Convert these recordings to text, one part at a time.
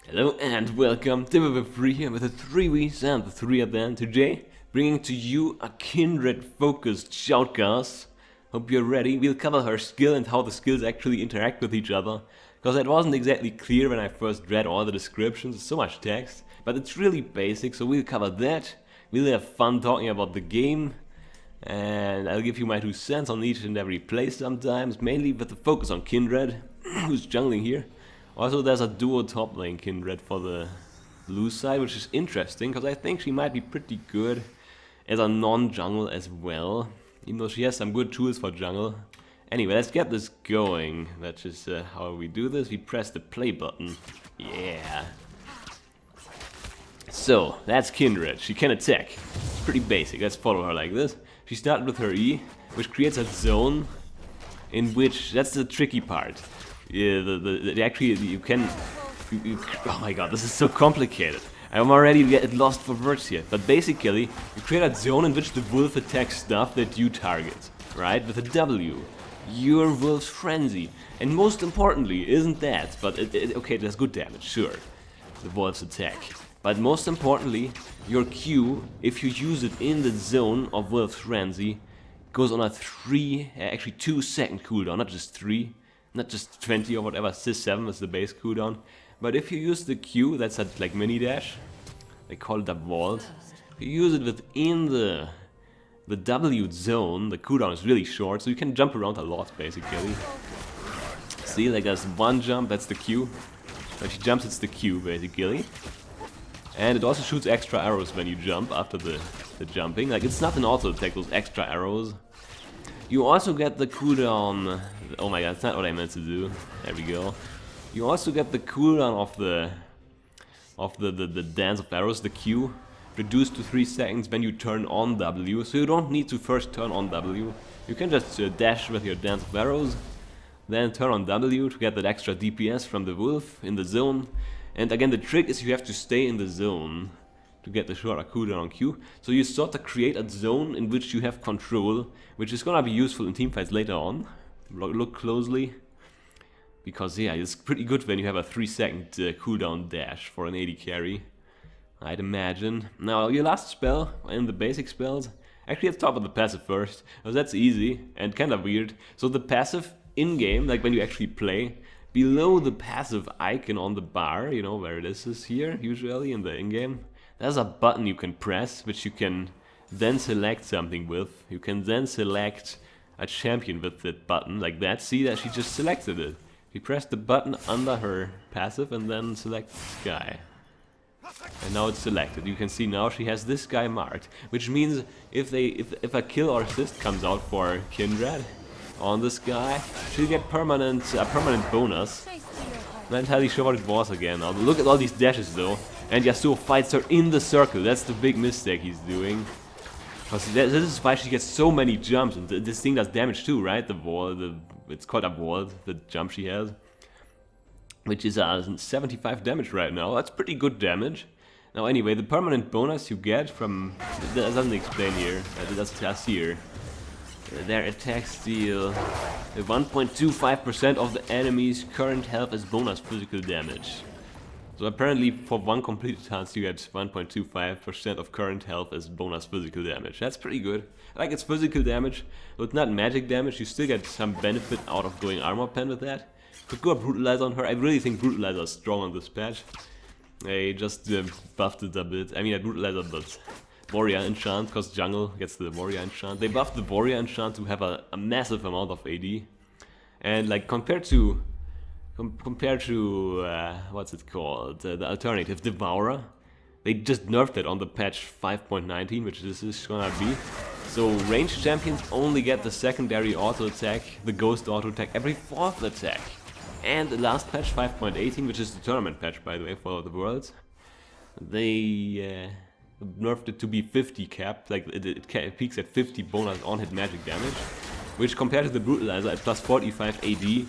Hello and welcome, Timothy here with the 3Vs and the 3 at the end. Today, bringing to you a Kindred focused shoutcast. Hope you're ready. We'll cover her skill and how the skills actually interact with each other, because that wasn't exactly clear when I first read all the descriptions, so much text, but it's really basic, so we'll cover that. We'll have fun talking about the game, and I'll give you my 2 cents on each and every play sometimes, mainly with the focus on Kindred, who's jungling here. Also, there's a duo top lane Kindred for the blue side, which is interesting, because I think she might be pretty good as a non-jungle as well, even though she has some good tools for jungle. Anyway, let's get this going. That's just how we do this. We press the play button. Yeah. So, that's Kindred. She can attack. It's pretty basic. Let's follow her like this. She started with her E, which creates a zone in which, that's the tricky part. Yeah, actually, you can... oh my god, this is so complicated. I'm already getting lost for words here. But basically, you create a zone in which the wolf attacks stuff that you target, right? With a W. Your wolf's frenzy. And most importantly, isn't that, but okay, there's good damage, sure. The wolf's attack. But most importantly, your Q, if you use it in the zone of wolf's frenzy, goes on a 2 second cooldown, not just 3. Not just 20 or whatever, Sys 7 is the base cooldown. But if you use the Q, that's a like mini dash, they call it a vault. If you use it within the W zone, the cooldown is really short, so you can jump around a lot basically. See, like there's one jump, that's the Q. When she jumps, it's the Q basically. And it also shoots extra arrows when you jump after the jumping. Like it's not an auto attack, those extra arrows. You also get the cooldown. Oh my god, that's not what I meant to do. There we go. You also get the cooldown of the dance of arrows, the Q, reduced to 3 seconds when you turn on W. So you don't need to first turn on W. You can just dash with your dance of arrows, then turn on W to get that extra DPS from the wolf in the zone. And again, the trick is you have to stay in the zone to get the shorter cooldown on Q. So you sort of create a zone in which you have control, which is gonna be useful in teamfights later on. Look closely, because yeah, it's pretty good when you have a 3 second cooldown dash for an AD carry, I'd imagine. Now your last spell and the basic spells, actually let's talk about the passive first, because that's easy and kind of weird. So the passive in-game, like when you actually play, below the passive icon on the bar, you know where it is here, usually in the in-game, there's a button you can press, which you can then select something with. You can then select a champion with that button, like that. See that she just selected it. You press the button under her passive and then select this guy. And now it's selected. You can see now she has this guy marked, which means if a kill or assist comes out for Kindred on this guy, she'll get a permanent bonus. I'm not entirely sure what it was again. Now look at all these dashes though. And Yasuo fights her in the circle. That's the big mistake he's doing. Because this is why she gets so many jumps. And this thing does damage too, right? The wall, it's called a wall, the jump she has. Which is 75 damage right now. That's pretty good damage. Now anyway, the permanent bonus you get from... That doesn't explain here. That's just here. Their attacks deal 1.25% of the enemy's current health as bonus physical damage. So apparently for one completed task you get 1.25% of current health as bonus physical damage. That's pretty good. Like it's physical damage, so it's not magic damage. You still get some benefit out of going armor pen with that. Could go Brutalizer on her. I really think Brutalizer is strong on this patch. I just buffed it a bit. I mean I Brutalizer but Warrior enchant, because jungle gets the Warrior enchant. They buffed the Warrior enchant to have a massive amount of AD. And like compared to what's it called, the alternative, Devourer, they just nerfed it on the patch 5.19, which this is gonna be. So ranged champions only get the secondary auto attack, the ghost auto attack, every 4th attack. And the last patch 5.18, which is the tournament patch by the way for the worlds, they nerfed it to be 50 capped, like it peaks at 50 bonus on-hit magic damage, which compared to the Brutalizer at plus 45 AD,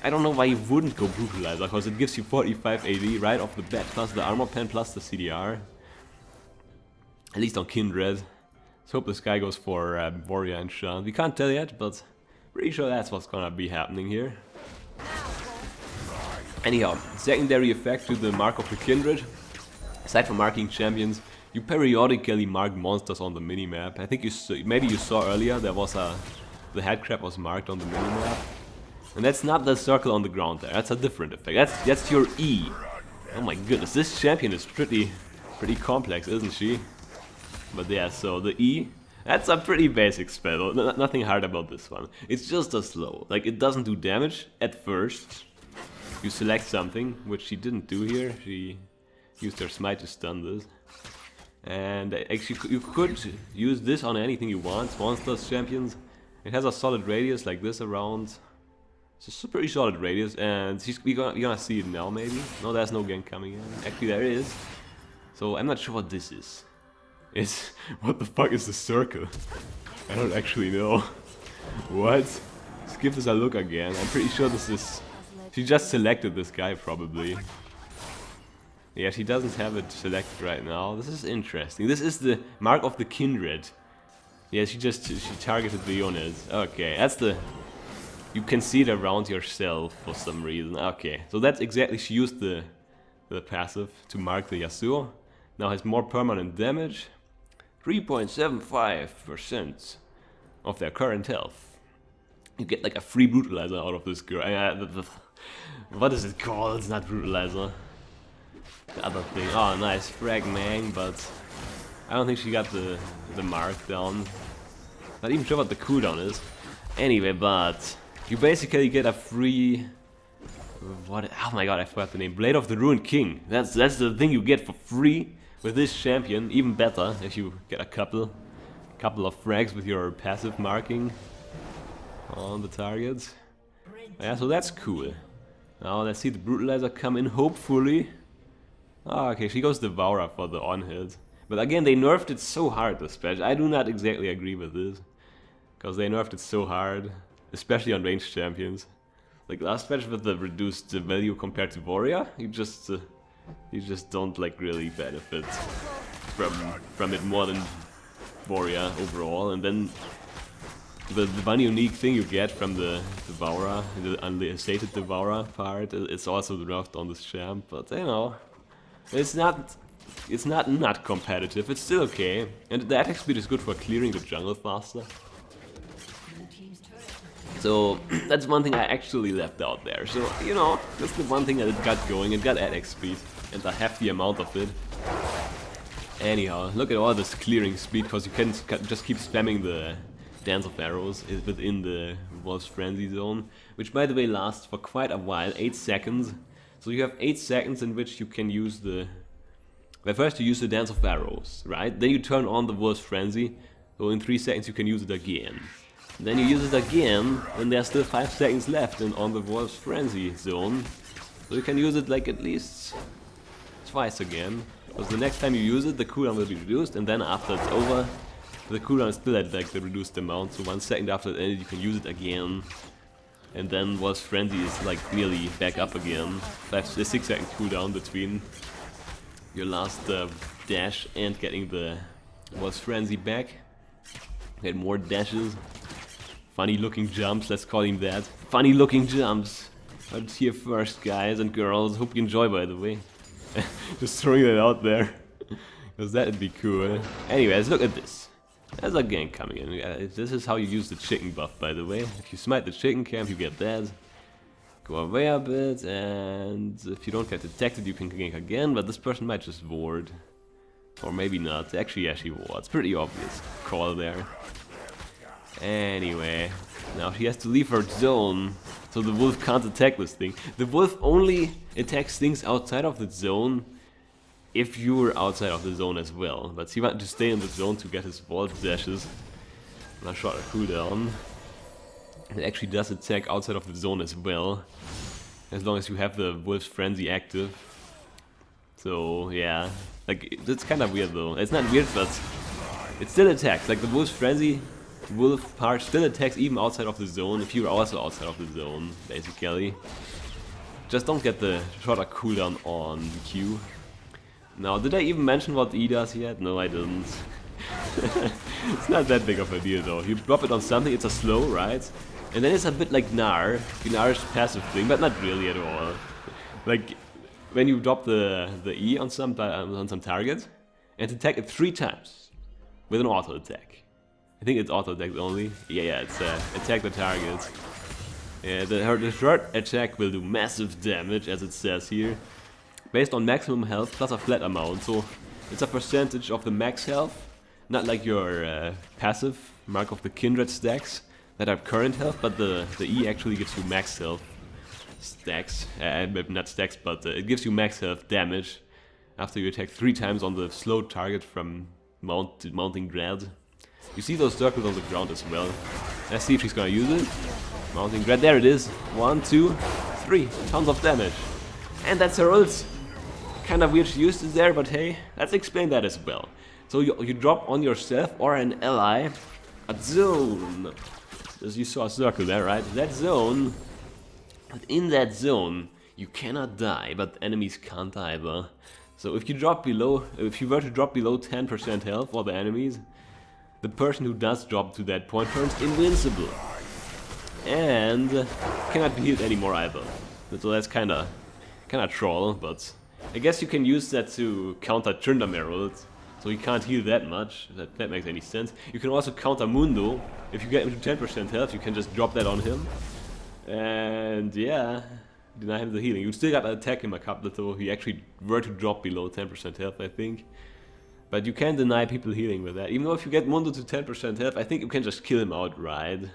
I don't know why you wouldn't go Brutalizer, because it gives you 45 AD right off the bat, plus the armor pen, plus the CDR. At least on Kindred. Let's hope this guy goes for Warrior enchant. We can't tell yet, but pretty sure that's what's gonna be happening here. Anyhow, secondary effect to the mark of the Kindred. Aside from marking champions, you periodically mark monsters on the minimap. I think maybe you saw earlier there was the headcrab was marked on the minimap. And that's not the circle on the ground there, that's a different effect. That's your E. Oh my goodness, this champion is pretty complex, isn't she? But yeah, so the E, that's a pretty basic spell, nothing hard about this one. It's just a slow, like it doesn't do damage at first. You select something, which she didn't do here, she used her smite to stun this. And actually you could use this on anything you want, monsters, champions. It has a solid radius like this around. It's a pretty solid radius, and you're gonna see it now maybe. No, there's no gank coming in. Actually there is. So I'm not sure what this is. What the fuck is the circle? I don't actually know. What? Let's give this a look again. I'm pretty sure this is... She just selected this guy probably. Yeah, she doesn't have it selected right now. This is interesting. This is the mark of the Kindred. Yeah, she targeted the units. Okay, that's the... You can see it around yourself for some reason. Okay, so that's exactly, she used the passive to mark the Yasuo. Now has more permanent damage. 3.75% of their current health. You get like a free brutalizer out of this girl. What is it called? It's not brutalizer. The other thing. Oh, nice frag mang, but I don't think she got the mark down. Not even sure what the cooldown is. Anyway, but you basically get a free... What? Oh my god, I forgot the name. Blade of the Ruined King. That's the thing you get for free with this champion. Even better if you get a couple of frags with your passive marking on the targets. Yeah, so that's cool. Now let's see the brutalizer come in, hopefully. Oh, okay, she goes Devourer for the on-hit. But again, they nerfed it so hard this patch. I do not exactly agree with this. Because they nerfed it so hard. Especially on ranged champions. Like last patch with the reduced value compared to Warrior, you just don't like really benefit from it more than Warrior overall. And then the one unique thing you get from the Devourer, the unstated Devourer part, it's also nerfed on this champ. But you know, it's not competitive. It's still okay, and the attack speed is good for clearing the jungle faster. So that's one thing I actually left out there. So, you know, that's the one thing that it got going. It got attack speed and a hefty amount of it. Anyhow, look at all this clearing speed, because you can just keep spamming the Dance of Arrows within the Wolf's Frenzy zone, which by the way lasts for quite a while, 8 seconds. So you have 8 seconds in which you can use the... Well, first you use the Dance of Arrows, right? Then you turn on the Wolf's Frenzy, so in 3 seconds you can use it again. Then you use it again, and there's still 5 seconds left on the Wolf's Frenzy zone. So you can use it like at least twice again. Because the next time you use it, the cooldown will be reduced, and then after it's over, the cooldown is still at like the reduced amount. So 1 second after it ended, you can use it again. And then Wolf's Frenzy is like nearly back up again. 6 second cooldown between your last dash and getting the Wolf's Frenzy back. Get more dashes. Funny looking jumps, let's call him that. Funny looking jumps. Heard it here first, guys and girls. Hope you enjoy, by the way. Just throwing it out there. Because that'd be cool. Anyways, look at this. There's a gank coming in. This is how you use the chicken buff, by the way. If you smite the chicken camp, you get that. Go away a bit, and if you don't get detected, you can gank again. But this person might just ward. Or maybe not. Actually, yeah, she wards. Pretty obvious call there. Anyway, now she has to leave her zone, so the wolf can't attack this thing. The wolf only attacks things outside of the zone if you're outside of the zone as well. But he wanted to stay in the zone to get his vault dashes. And I shot a cooldown. It actually does attack outside of the zone as well, as long as you have the Wolf's Frenzy active. So yeah, like it's kind of weird though. It's not weird, but it still attacks. Like the Wolf's Frenzy wolf part still attacks even outside of the zone if you're also outside of the zone, basically. Just don't get the shorter cooldown on Q. Now, did I even mention what E does yet? No, I didn't. It's not that big of a deal though. You drop it on something, it's a slow, right? And then it's a bit like Gnar's passive thing, but not really at all. Like when you drop the E on some target and attack it 3 times with an auto attack. I think it's auto attack only. Yeah, it's attack the target. Yeah, the third attack will do massive damage, as it says here, based on maximum health plus a flat amount. So it's a percentage of the max health, not like your passive Mark of the Kindred stacks that have current health, but the E actually gives you max health stacks, not stacks, but it gives you max health damage after you attack 3 times on the slow target from Mounting Dread. You see those circles on the ground as well. Let's see if she's gonna use it. Mounting Dread, there it is. 1, 2, 3, tons of damage. And that's her ult. Kinda weird she used it there, but hey, let's explain that as well. So you drop on yourself or an ally a zone. As you saw a circle there, right? That zone, in that zone, you cannot die, but enemies can't either. So if you were to drop below 10% health for the enemies, the person who does drop to that point turns invincible. And cannot be healed anymore either. So that's kinda troll, but I guess you can use that to counter Tryndamere ults. So he can't heal that much, if that makes any sense. You can also counter Mundo. If you get him to 10% health, you can just drop that on him. And yeah, deny him the healing. You still gotta attack him a couple, though he actually were to drop below 10% health, I think. But you can't deny people healing with that. Even though if you get Mundo to 10% health, I think you can just kill him outright.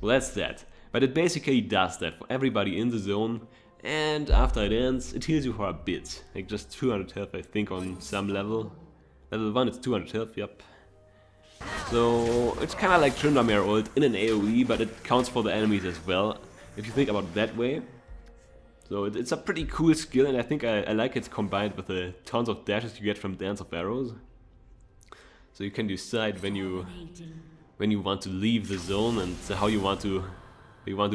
Well, that's that. But it basically does that for everybody in the zone. And after it ends, it heals you for a bit. Like just 200 health, I think, on some level. Level 1 it's 200 health, yep. So it's kinda like Tryndamere ult in an AoE, but it counts for the enemies as well, if you think about it that way. So it's a pretty cool skill, and I think I like it combined with the tons of dashes you get from Dance of Arrows. So you can decide when you want to leave the zone and how you want to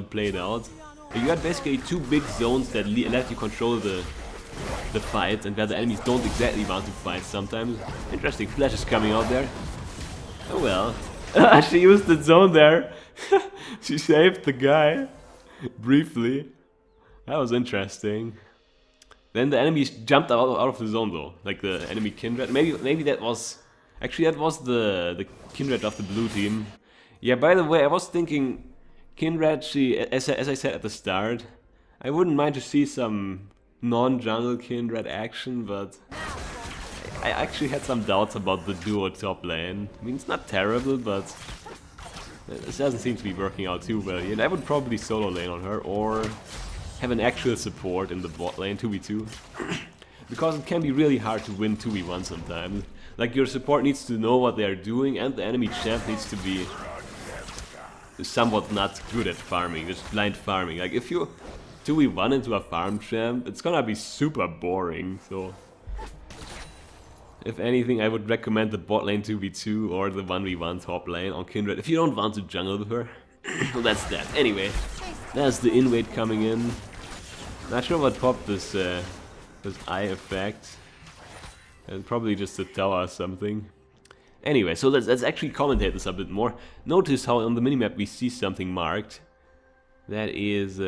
play it out. You got basically 2 big zones that let you control the fight, and where the enemies don't exactly want to fight sometimes. Interesting flashes coming out there. Oh well. She used the zone there. She saved the guy. Briefly. That was interesting. Then the enemies jumped out of the zone though. Like the enemy Kindred. Maybe that was... Actually that was the Kindred of the blue team. Yeah, by the way, I was thinking... Kindred, she, as I said at the start, I wouldn't mind to see some non-jungle Kindred action, but I actually had some doubts about the duo top lane. I mean, it's not terrible, but it doesn't seem to be working out too well. And I would probably solo lane on her, or have an actual support in the bot lane, 2v2. Because it can be really hard to win 2v1 sometimes. Like, your support needs to know what they are doing, and the enemy champ needs to be somewhat not good at farming, just blind farming. Like, if you 2v1 into a farm champ, it's gonna be super boring, so... If anything, I would recommend the bot lane 2v2 or the 1v1 top lane on Kindred, if you don't want to jungle with her. So that's that. Anyway, there's the invade coming in. Not sure what popped this eye effect. And probably just a tower or something. Anyway, so let's actually commentate this a bit more. Notice how on the minimap we see something marked. That is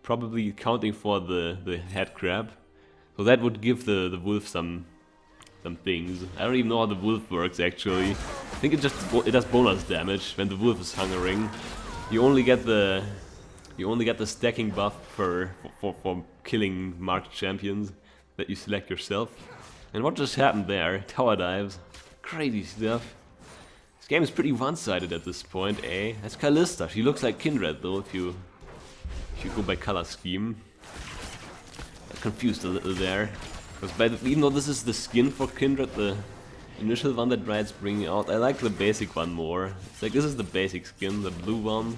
probably counting for the head crab. So that would give the wolf some things. I don't even know how the wolf works actually. I think it does bonus damage when the wolf is hungering. You only get the stacking buff for killing marked champions that you select yourself. And what just happened there? Tower dives. Crazy stuff. This game is pretty one-sided at this point, eh? That's Kalista. She looks like Kindred though, if you go by color scheme. I'm confused a little there. Because even though this is the skin for Kindred, the initial one that Riot's bringing out, I like the basic one more. It's like, this is the basic skin, the blue one.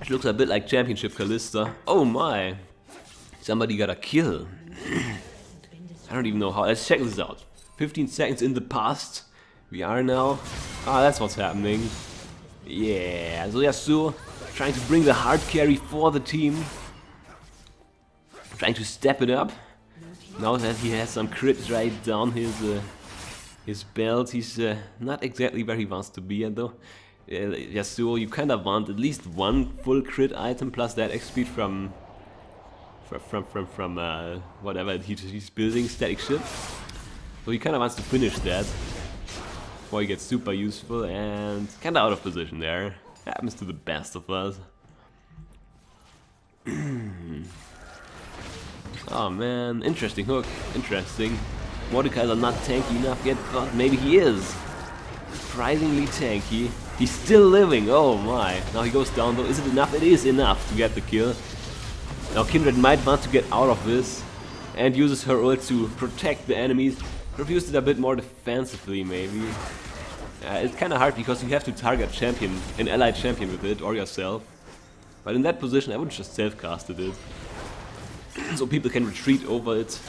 It looks a bit like Championship Kalista. Oh my! Somebody got a kill. I don't even know how. Let's check this out. 15 seconds in the past. We are now... Ah, that's what's happening. Yeah, so Yasuo trying to bring the hard carry for the team. Trying to step it up. Now that he has some crits right down his belt, he's not exactly where he wants to be at though. Yeah, so you kind of want at least one full crit item plus that XP from whatever he's building, static ship. So he kind of wants to finish that before he gets super useful, and kind of out of position there. Happens to the best of us. Oh man, interesting hook, interesting. Mordekaiser not tanky enough yet, but maybe he is. Surprisingly tanky. He's still living, oh my. Now he goes down though. Is it enough? It is enough to get the kill. Now Kindred might want to get out of this and uses her ult to protect the enemies. Could have used it a bit more defensively maybe. It's kind of hard because you have to target champion, an allied champion with it, or yourself. But in that position I would just self-casted it. So people can retreat over it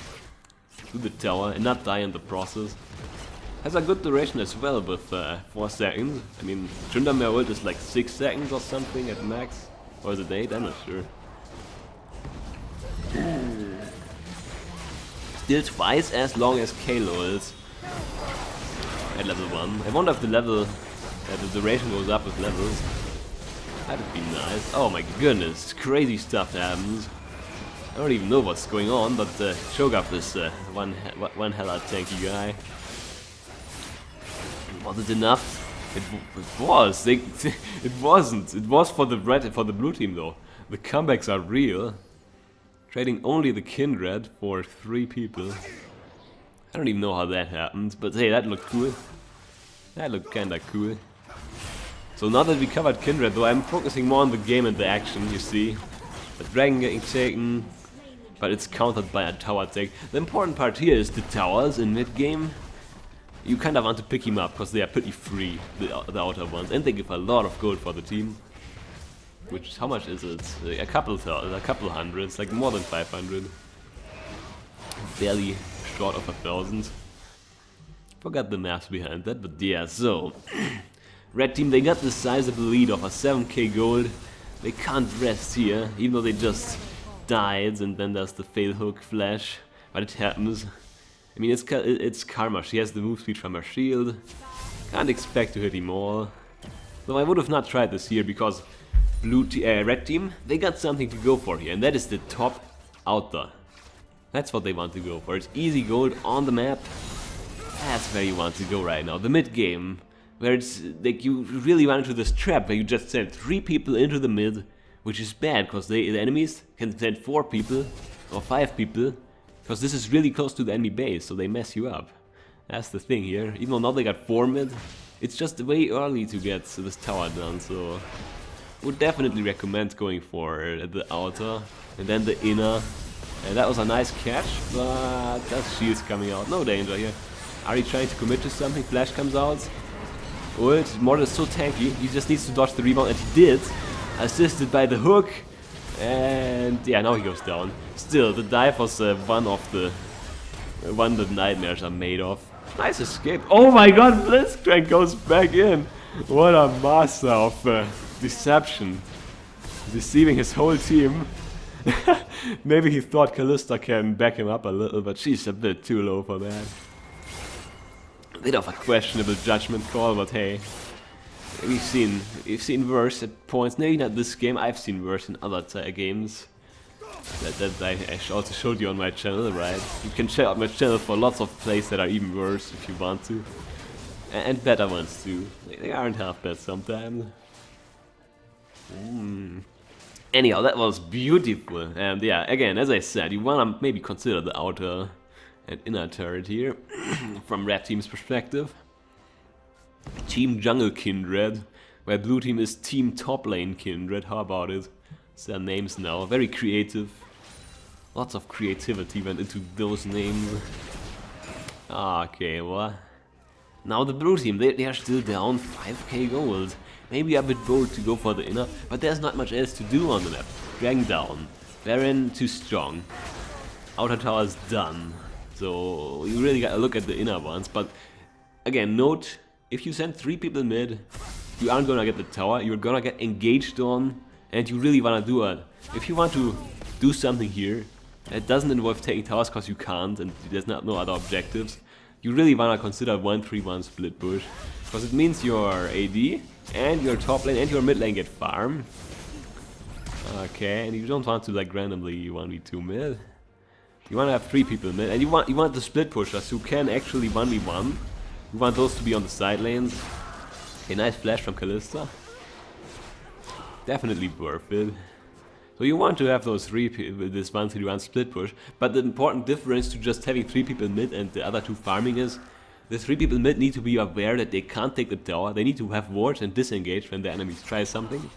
to the tower and not die in the process. Has a good duration as well with 4 seconds. I mean, Tryndamere ult is like 6 seconds or something at max. Or is it 8? I'm not sure. Still twice as long as Kalo is at level 1. I wonder if the level, the duration goes up with levels. That'd be nice. Oh my goodness, crazy stuff happens. I don't even know what's going on, but Shoutcast is one hella tanky guy. Was it enough? It was. It wasn't. It was for the blue team though. The comebacks are real. Trading only the Kindred for 3 people. I don't even know how that happened, but hey, that looked cool. That looked kinda cool. So now that we covered Kindred though, I'm focusing more on the game and the action, you see. The dragon getting taken, but it's countered by a tower take. The important part here is the towers in mid-game. You kind of want to pick him up because they are pretty free, the outer ones, and they give a lot of gold for the team. Which, how much is it? A couple hundreds, like more than 500. Barely short of 1,000. Forgot the math behind that, but yeah, so. Red team, they got the sizable lead of a 7k gold. They can't rest here, even though they just died, and then there's the fail hook flash. But it happens. I mean, it's Karma, she has the move speed from her shield. Can't expect to hit him all. Though I would have not tried this here because red team, they got something to go for here, and that is the top outer. That's what they want to go for. It's easy gold on the map. That's where you want to go right now. The mid game, where it's like you really run into this trap where you just send 3 people into the mid, which is bad because the enemies can send 4 people or 5 people. Because this is really close to the enemy base, so they mess you up. That's the thing here. Even though now they got 4 mid, it's just way early to get this tower done, so would definitely recommend going for the outer and then the inner. And that was a nice catch, but that shield's coming out. No danger here. Are you trying to commit to something? Flash comes out. Ult, Mortal is so tanky, he just needs to dodge the rebound, and he did. Assisted by the hook. And yeah, now he goes down. Still, the dive was one the nightmares are made of. Nice escape. Oh my god, Blitzcrank goes back in. What a master of deception. Deceiving his whole team. Maybe he thought Callista can back him up a little, but she's a bit too low for that. A bit of a questionable judgment call, but hey. We've seen worse at points. Maybe not this game. I've seen worse in other games. That I also showed you on my channel, right? You can check out my channel for lots of plays that are even worse if you want to, and better ones too. They aren't half bad sometimes. Anyhow, that was beautiful. And yeah, again, as I said, you wanna maybe consider the outer and inner turret here from red team's perspective. Team Jungle Kindred, where blue team is Team Toplane Kindred. How about it? It's their names now. Very creative. Lots of creativity went into those names. Okay, well. Now the blue team, they are still down 5k gold. Maybe a bit bold to go for the inner, but there's not much else to do on the map. Dragon down. Baron too strong. Outer tower is done. So you really gotta look at the inner ones, but again, note, if you send 3 people mid, you aren't gonna get the tower, you're gonna get engaged on, and you really wanna do it. If you want to do something here, it doesn't involve taking towers because you can't, and there's no other objectives, you really wanna consider 1-3-1 split push, because it means your AD and your top lane and your mid lane get farm. Okay, and you don't want to like randomly 1v2 mid. You wanna have 3 people mid, and you want the split pushers who can actually 1v1. You want those to be on the side lanes. A nice flash from Kalista. Definitely worth it. So you want to have those 3 with this 1-3-1 split push, but the important difference to just having 3 people mid and the other 2 farming is the 3 people mid need to be aware that they can't take the tower, they need to have wards and disengage when the enemies try something,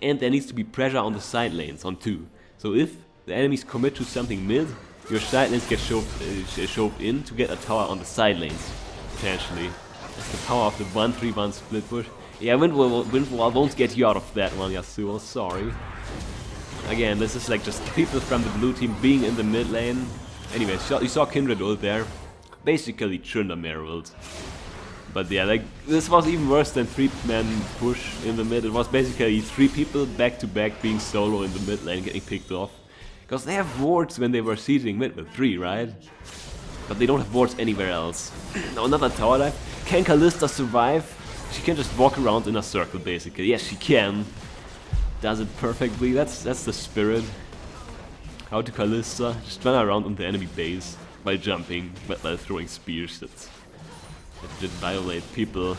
and there needs to be pressure on the side lanes on 2. So if the enemies commit to something mid, your side lanes get shoved in to get a tower on the side lanes, potentially. That's the power of the 1-3-1 split push. Yeah, Windwall won't get you out of that one, Yasuo, sorry. Again, this is like just people from the blue team being in the mid lane. Anyway, you saw Kindred ult there. Basically Tryndamere ult. But yeah, like, this was even worse than 3-man push in the mid. It was basically 3 people back to back being solo in the mid lane getting picked off. Because they have wards when they were sieging mid with 3, right? But they don't have wards anywhere else. Now another tower dive. Can Kalista survive? She can just walk around in a circle basically. Yes, she can. Does it perfectly. That's the spirit. How to Kalista. Just run around on the enemy base while jumping, while throwing spears that did violate people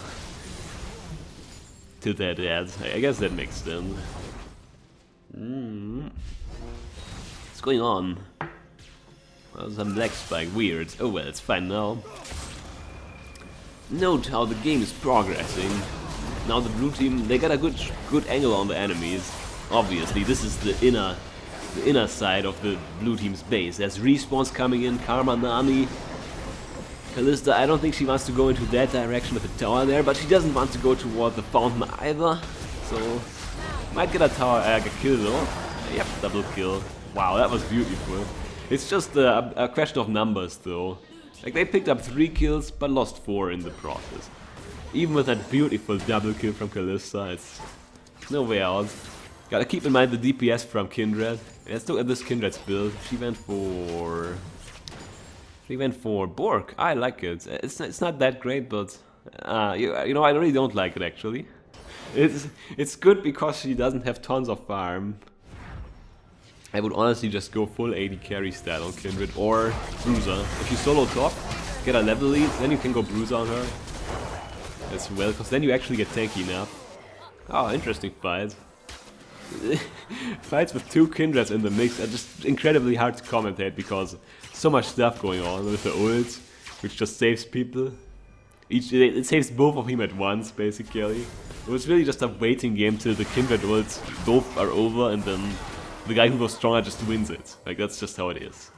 till they're dead. I guess that makes sense. What's going on? Well, some black spike, weird. Oh well, it's fine now. Note how the game is progressing. Now the blue team, they got a good angle on the enemies. Obviously, this is the inner side of the blue team's base. There's respawns coming in, Karma, Nami. Kalista, I don't think she wants to go into that direction with the tower there, but she doesn't want to go toward the fountain either. So, might get a tower, a kill though. Yep, double kill. Wow, that was beautiful. It's just a question of numbers though. Like, they picked up 3 kills, but lost 4 in the process. Even with that beautiful double kill from Kalista, it's no way out. Gotta keep in mind the DPS from Kindred. Let's look at this Kindred's build. She went for Bork. I like it. It's not that great, but you know, I really don't like it actually. It's good because she doesn't have tons of farm. I would honestly just go full AD carry style on Kindred or Bruiser. If you solo top, get a level lead, then you can go Bruiser on her as well, because then you actually get tanky enough. Oh, interesting fight. Fights with 2 Kindreds in the mix are just incredibly hard to commentate because so much stuff going on with the ult, which just saves people. It saves both of them at once, basically. It was really just a waiting game till the Kindred ults both are over and then the guy who was stronger just wins it. Like, that's just how it is.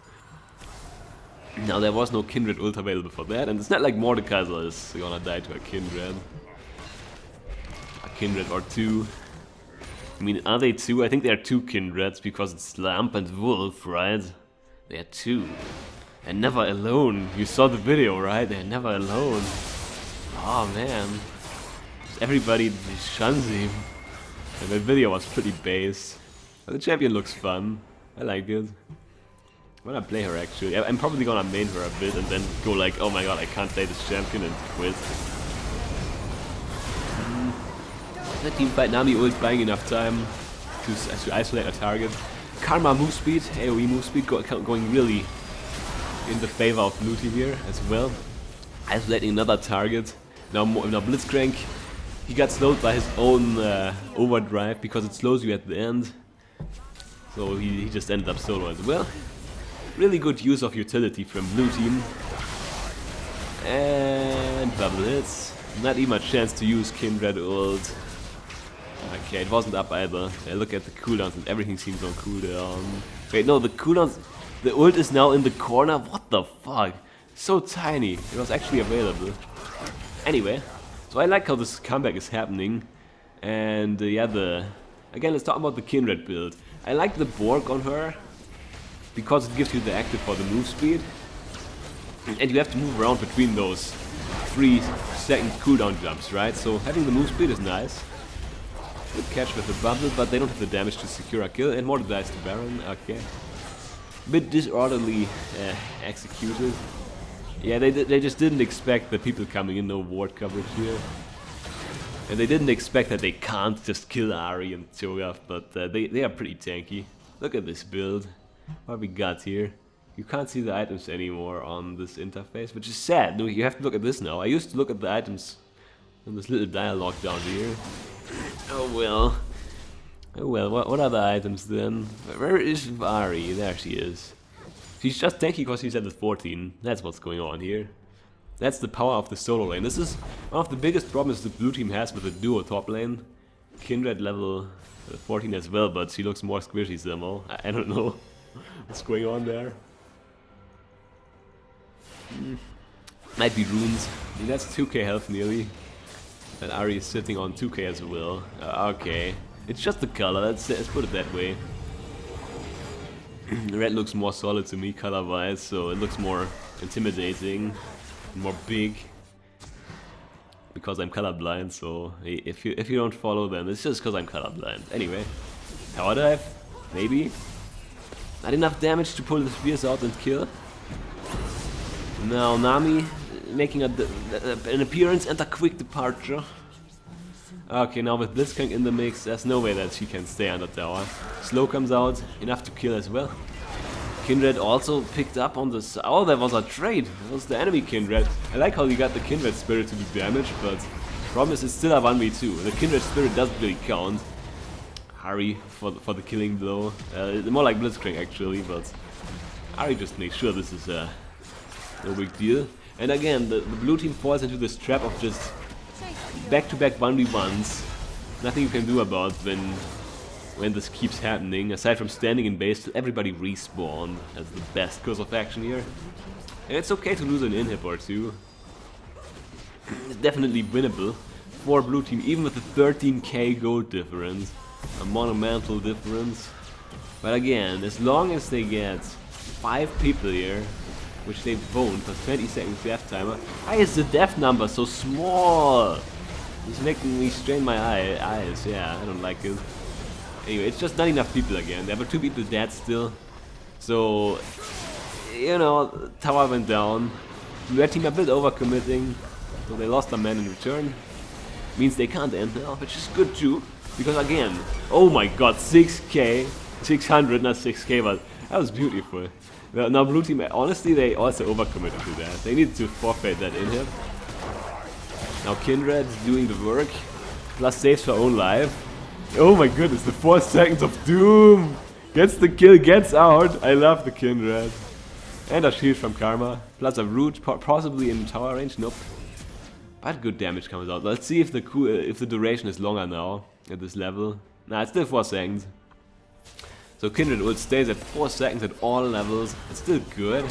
Now, there was no Kindred ult available for that, and it's not like Mordekaiser is gonna die to a Kindred. A Kindred or 2. I mean, are they 2? I think they are 2 Kindreds because it's Lamp and Wolf, right? They are 2. And never alone. You saw the video, right? They're never alone. Oh man. Everybody shuns him. And the video was pretty base. But the champion looks fun. I like it. I'm gonna play her actually. I'm probably gonna main her a bit and then go like, oh my god, I can't play this champion and quit. The team fight Nami ult buying enough time to isolate a target. Karma move speed, AoE move speed going really in the favor of blue team here as well. Isolating another target. Now Blitzcrank, he got slowed by his own overdrive because it slows you at the end. So he just ended up solo as well. Really good use of utility from blue team. And double hits. Not even a chance to use Kindred ult. Okay, it wasn't up either. I look at the cooldowns and everything seems on cooldown. Wait, no, the cooldowns... The ult is now in the corner? What the fuck? So tiny. It was actually available. Anyway, so I like how this comeback is happening. And yeah, again, let's talk about the Kindred build. I like the Borg on her because it gives you the active for the move speed. And you have to move around between those 3-second cooldown jumps, right? So having the move speed is nice. Good catch with the bubble, but they don't have the damage to secure a kill. And more dies to Baron, okay. Bit disorderly executed. Yeah, they just didn't expect the people coming in, no ward coverage here. And they didn't expect that they can't just kill Ahri and Cho'Gath, but they are pretty tanky. Look at this build. What we got here? You can't see the items anymore on this interface, which is sad. No, you have to look at this now. I used to look at the items in this little dialogue down here. Oh well. Oh well, what are the items then? Where is Ahri? There she is. She's just tanky because she's at the 14. That's what's going on here. That's the power of the solo lane. This is one of the biggest problems the blue team has with the duo top lane. Kindred level 14 as well, but she looks more squishy somehow. I don't know what's going on there. Might be runes. I mean, that's 2k health nearly. And Ahri is sitting on 2k as well. Okay. It's just the color, let's put it that way. Red looks more solid to me color-wise, so it looks more intimidating, more big. Because I'm colorblind, so if you don't follow, then it's just because I'm colorblind. Anyway, tower dive, maybe. Not enough damage to pull the spears out and kill. Now Nami making an appearance and a quick departure. Okay, now with Blitzcrank in the mix, there's no way that she can stay under tower. Slow comes out, enough to kill as well. Kindred also picked up on this. Oh, there was a trade. That was the enemy Kindred. I like how you got the Kindred spirit to do damage, but problem is it's still a 1v2. The Kindred spirit doesn't really count. Ahri for the killing blow. More like Blitzcrank actually, but Ahri just makes sure this is no big deal. And again, the blue team falls into this trap of just back-to-back 1v1s. Nothing you can do about when this keeps happening, aside from standing in base till everybody respawn as the best course of action here. And it's okay to lose an inhib or two. It's definitely winnable for blue team, even with the 13k gold difference. A monumental difference. But again, as long as they get 5 people here, which they won't, for 20 seconds death timer. Why is the death number so small? It's making me strain my eyes, yeah, I don't like it. Anyway, it's just not enough people again. There were 2 people dead still. So, you know, tower went down. Red team a bit overcommitting. So they lost a man in return. Means they can't end now, which is good too. Because again, oh my god, 6k, 600, not 6k, but that was beautiful. Well, now blue team, honestly, they also overcommitted to that. They needed to forfeit that inhib. Now Kindred doing the work, plus saves her own life. Oh my goodness, the 4 seconds of doom! Gets the kill, gets out. I love the Kindred. And a shield from Karma, plus a root, possibly in tower range, nope. But good damage comes out. Let's see if the duration is longer now at this level. Nah, it's still 4 seconds. So Kindred ult stays at 4 seconds at all levels. It's still good.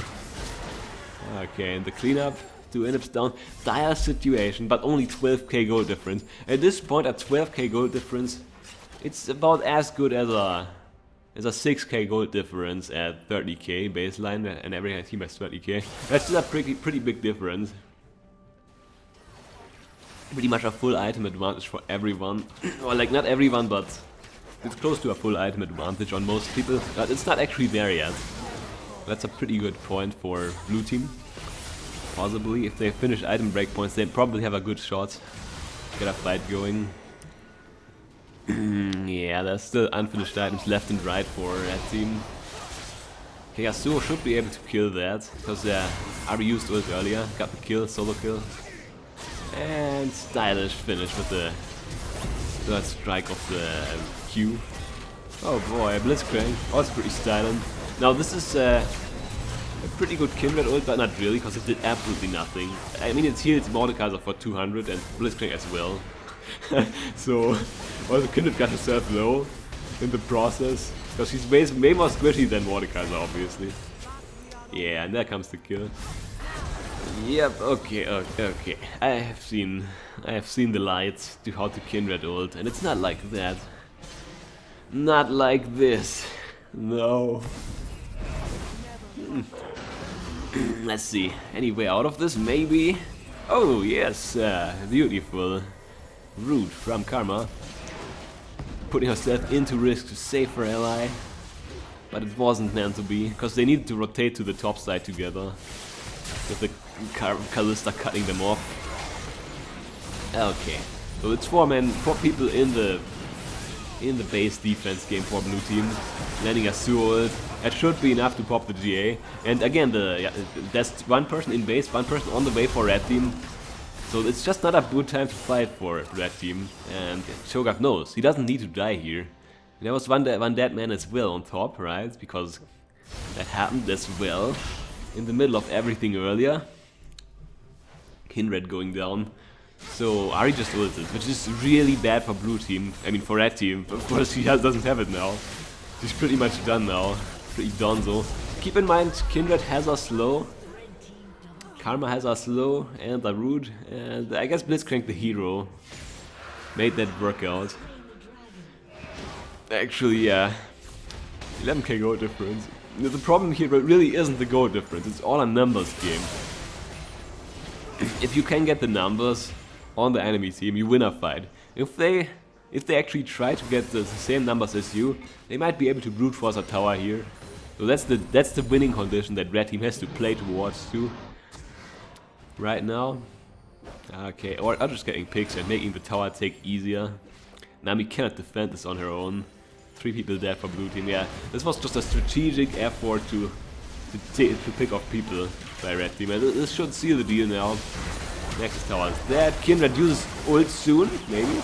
Okay, and the cleanup, 2 inhibs down. Dire situation, but only 12k gold difference. At this point, a 12k gold difference, it's about as good as a 6k gold difference at 30k baseline, and every team has 30k. That's still a pretty big difference. Pretty much a full item advantage for everyone. Well, like not everyone, but it's close to a full item advantage on most people. But it's not actually there yet. That's a pretty good point for blue team. Possibly, if they finish item breakpoints, they probably have a good shot. Get a fight going. Yeah, there's still unfinished items left and right for that team. Okay, Yasuo should be able to kill that, because Ahri used ult earlier, got the kill, solo kill. And stylish finish with the third strike of the Q. Oh boy, Blitzcrank, also pretty stylish. Now this is a pretty good Kindred ult, but not really, because it did absolutely nothing. I mean, it healed Mordekaiser for 200 and Blitzcrank as well. So, also Kindred got herself low in the process, because she's way more squishy than Mordekaiser, obviously. Yeah, and there comes the kill. Yep, okay. I have seen the lights to how to Kindred ult, and it's not like that. Not like this. No. Let's see. Any way out of this? Maybe. Oh yes, beautiful. Root from Karma. Putting herself into risk to save her ally. But it wasn't meant to be, because they needed to rotate to the top side together. with the Kalista cutting them off. Okay, so it's 4 people in the base defense game for blue team, landing a Su ult. That should be enough to pop the GA. And again, there's 1 person in base, 1 person on the way for red team. So it's just not a good time to fight for red team. And Shoutcast knows he doesn't need to die here. And there was one dead man as well on top, right? Because that happened as well in the middle of everything earlier. Kindred going down. So Ahri just ulted, which is really bad for blue team. I mean for red team. Of course she doesn't have it now. She's pretty much done now. Pretty donzo. Keep in mind, Kindred has a slow. Karma has a slow and a root. And I guess Blitzcrank the hero made that work out. Actually, yeah. 11k gold difference. The problem here really isn't the gold difference. It's all a numbers game. If you can get the numbers on the enemy team, you win a fight. If they actually try to get the same numbers as you, they might be able to brute force a tower here. So that's the winning condition that red team has to play towards too. Right now. Okay, or just getting picks and making the tower take easier. Nami cannot defend this on her own. 3 people dead for blue team. Yeah, this was just a strategic effort to pick off people by red team. And this should seal the deal now. Next tower is dead. Kindred uses ult soon, maybe.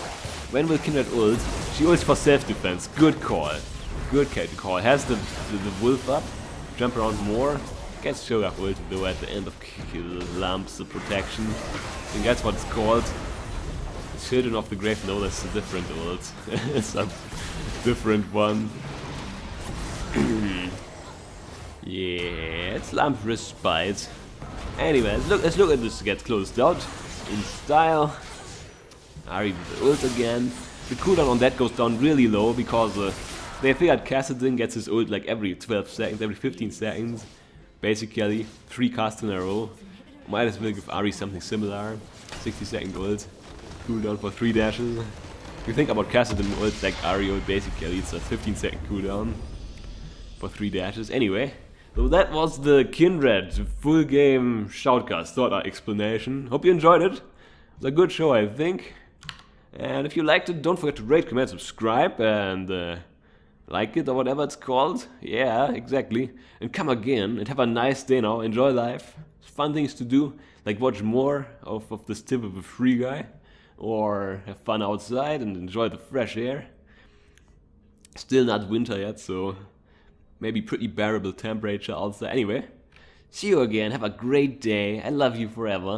When will Kindred ult? She ults for self-defense. Good call. Good call. Has the wolf up. Jump around more. Gets Shoutcast ult though at the end of lumps the protection. I think that's what it's called. The Children of the Grave. No, that's a different ult. It's a different one. Yeah, it's Lamp Respite. Anyway, let's look at this get closed out in style. Ahri with the ult again. The cooldown on that goes down really low because they figured Kassadin gets his ult like every 12 seconds, every 15 seconds. Basically, 3 casts in a row. Might as well give Ahri something similar. 60-second ult. Cooldown for 3 dashes. If you think about Kassadin ult like Ahri ult, basically it's a 15-second cooldown for 3 dashes. Anyway. So that was the Kindred full game Shoutcast sort of explanation. Hope you enjoyed it. It was a good show, I think. And if you liked it, don't forget to rate, comment, subscribe, and like it or whatever it's called. Yeah, exactly. And come again and have a nice day now. Enjoy life. Fun things to do, like watch more of this tip of a free guy, or have fun outside and enjoy the fresh air. Still not winter yet, so maybe pretty bearable temperature outside. Anyway, see you again. Have a great day. I love you forever.